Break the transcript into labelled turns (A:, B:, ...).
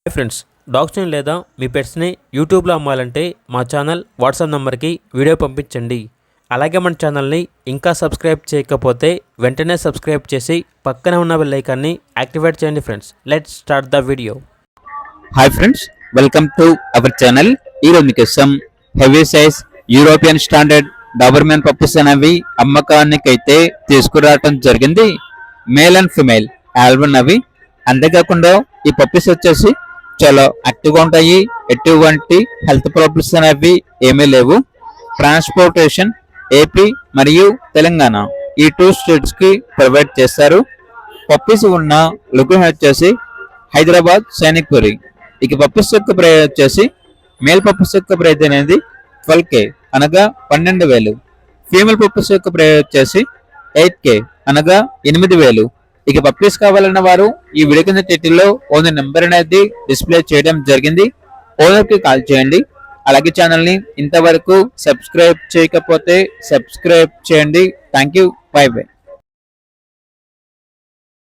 A: Hi friends, డాగ్స్ని లేదా మీ పెట్స్ని యూట్యూబ్లో అమ్మాలంటే మా ఛానల్ వాట్సాప్ నెంబర్కి వీడియో పంపించండి. అలాగే మన ఛానల్ని ఇంకా సబ్స్క్రైబ్ చేయకపోతే వెంటనే సబ్స్క్రైబ్ చేసి పక్కనే ఉన్న బెల్ ఐకాన్ని యాక్టివేట్ చేయండి. Friends, let's start the video.
B: Hi friends, welcome to our channel. ఈరోజు మీకోసం heavy size European standard Doberman puppies అనేవి అమ్మకానికైతే తీసుకురావటం జరిగింది. మేల్ అండ్ ఫిమేల్ ఆల్బన్ అవి. అంతేకాకుండా ఈ పప్పీస్ వచ్చేసి చాలా యాక్టివ్గా ఉంటాయి. ఎటువంటి హెల్త్ ప్రాబ్లమ్స్ అనేవి ఏమీ లేవు. ట్రాన్స్పోర్టేషన్ ఏపీ మరియు తెలంగాణ ఈ 2 స్టేట్స్ కి ప్రొవైడ్ చేస్తారు. పప్పీస్ ఉన్న లొకేషన్ వచ్చేసి హైదరాబాద్, సైనిక్పురి. ఇక పప్పీస్ యొక్క ప్రైస్ వచ్చేసి మేల్ పప్పీస్ యొక్క ప్రైస్ అనేది 12K అనగా 12,000. ఫీమేల్ పప్పీస్ యొక్క ప్రైస్ వచ్చేసి 8K అనగా 8,000. ఇక పప్పీస్ కావాలన్న వారు ఈ వీడియో కింద టైటిల్లో ఓనర్ నెంబర్ అనేది డిస్ప్లే చేయడం జరిగింది. ఓనర్ కి కాల్ చేయండి. అలాగే ఛానల్ ని ఇంతవరకు సబ్స్క్రైబ్ చేయకపోతే సబ్స్క్రైబ్ చేయండి. Thank you. By by.